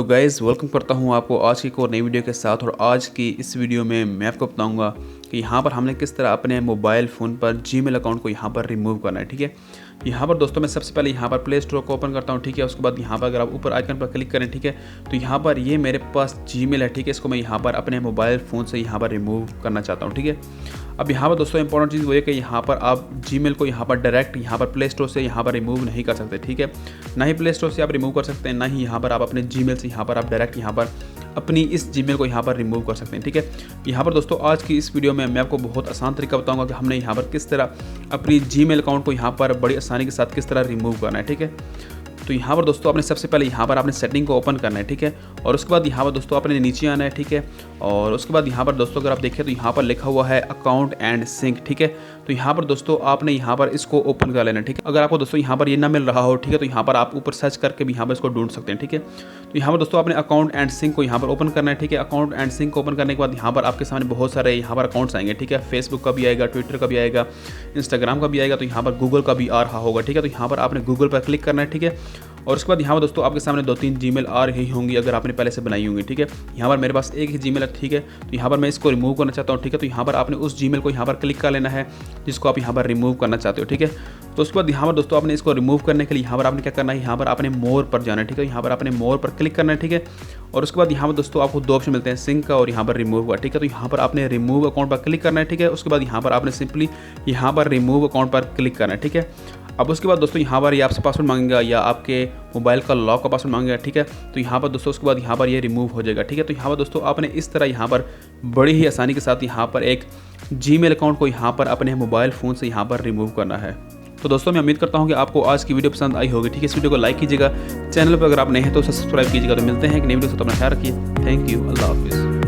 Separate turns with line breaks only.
तो guys welcome करता हूँ आपको आज की एक और नई वीडियो के साथ। और आज की इस वीडियो में मैं आपको बताऊँगा कि यहाँ पर हमने किस तरह अपने मोबाइल फ़ोन पर जीमेल अकाउंट को यहाँ पर रिमूव करना है। ठीक है, यहाँ पर दोस्तों मैं सबसे पहले यहाँ पर प्ले स्टोर को ओपन करता हूँ। ठीक है, उसके बाद यहाँ पर अगर आप ऊपर आइकन पर क्लिक करें, ठीक है, तो यहाँ पर ये मेरे पास जीमेल है। ठीक है, इसको मैं यहाँ पर अपने मोबाइल फ़ोन से यहाँ पर रिमूव करना चाहता हूँ। ठीक है, अब यहाँ पर दोस्तों इंपॉर्टेंट चीज़ वो है कि यहाँ पर आप जीमेल को यहाँ पर डायरेक्ट यहाँ पर प्ले स्टोर से यहाँ पर रिमूव नहीं कर सकते। ठीक है, ना ही प्ले स्टोर से आप रिमूव कर सकते हैं, ना ही यहाँ पर आप अपने जीमेल से यहाँ पर आप डायरेक्ट यहाँ पर अपनी इस जीमेल को यहाँ पर रिमूव कर सकते हैं। ठीक है, यहाँ पर दोस्तों आज की इस वीडियो में मैं आपको बहुत आसान तरीका बताऊंगा कि हमने यहाँ पर किस तरह अपनी जीमेल अकाउंट को यहाँ पर बड़ी आसानी के साथ किस तरह रिमूव करना है। ठीक है, तो यहाँ पर दोस्तों आपने सबसे पहले यहाँ पर आपने सेटिंग को ओपन करना है। ठीक है, और उसके बाद यहाँ पर दोस्तों आपने नीचे आना है। ठीक है, और उसके बाद यहाँ पर दोस्तों अगर आप देखें तो यहाँ पर लिखा हुआ है अकाउंट एंड सिंक। ठीक है, तो यहाँ पर दोस्तों आपने यहाँ पर इसको ओपन कर लेना है। ठीक है, अगर आपको दोस्तों यहाँ पर ये ना मिल रहा हो, ठीक है, तो यहाँ पर आप ऊपर सर्च करके भी यहाँ पर इसको ढूंढ सकते हैं। ठीक है, तो यहाँ पर दोस्तों आपने अकाउंट एंड सिंक को यहाँ पर ओपन करना है। ठीक है, अकाउंट एंड सिंक को ओपन करने के बाद यहाँ पर आपके सामने बहुत सारे यहाँ पर अकाउंट्स आएंगे। ठीक है, फेसबुक का भी आएगा, ट्विटर का भी आएगा, इंस्टाग्राम का भी आएगा, तो यहाँ पर गूगल का भी आ रहा होगा। ठीक है, तो यहाँ पर आपने गूगल पर क्लिक करना है। ठीक है, और उसके बाद यहाँ पर दोस्तों आपके सामने 2-3 जीमेल आ रही होंगी अगर आपने पहले से बनाई होंगी। ठीक है, यहाँ पर मेरे पास एक ही जीमेल है। ठीक है, तो यहाँ पर मैं इसको रिमूव करना चाहता हूँ। ठीक है, तो यहाँ पर आपने उस जीमेल को यहाँ पर क्लिक कर लेना है जिसको आप यहाँ पर रिमूव करना चाहते हो। ठीक है, तो उसके बाद यहाँ पर दोस्तों आपने इसको रिमूव करने के लिए यहाँ पर आपने क्या करना है, यहाँ पर आपने मोर पर जाना है। ठीक है, यहाँ पर आपने मोर पर क्लिक करना है। ठीक है, और उसके बाद यहाँ पर दोस्तों आपको 2 ऑप्शन मिलते हैं, सिंक का और यहाँ पर रिमूव का। ठीक है, तो यहाँ पर आपने रिमूव अकाउंट पर क्लिक करना है। ठीक है, उसके बाद यहाँ पर आपने सिंपली यहाँ पर रिमूव अकाउंट पर क्लिक करना है। ठीक है, अब उसके बाद दोस्तों यहाँ पर ये आपसे पासवर्ड मांगेगा या आपके मोबाइल का लॉक का पासवर्ड मांगेगा। ठीक है, तो यहाँ पर दोस्तों उसके बाद यहाँ पर ये रिमूव हो जाएगा। ठीक है, तो यहाँ पर दोस्तों आपने इस तरह यहाँ पर बड़ी ही आसानी के साथ यहाँ पर एक जीमेल अकाउंट को यहाँ पर अपने मोबाइल फ़ोन से यहाँ पर रिमूव करना है। तो दोस्तों मैं उम्मीद करता हूँ कि आपको आज की वीडियो पसंद आई होगी। ठीक है, इस वीडियो को लाइक कीजिएगा, चैनल पर अगर आप नए हैं तो सब्सक्राइब कीजिएगा। तो मिलते हैं एक नई वीडियो से, तो अपना ख्याल रखिए। थैंक यू, अल्लाह हाफिज़।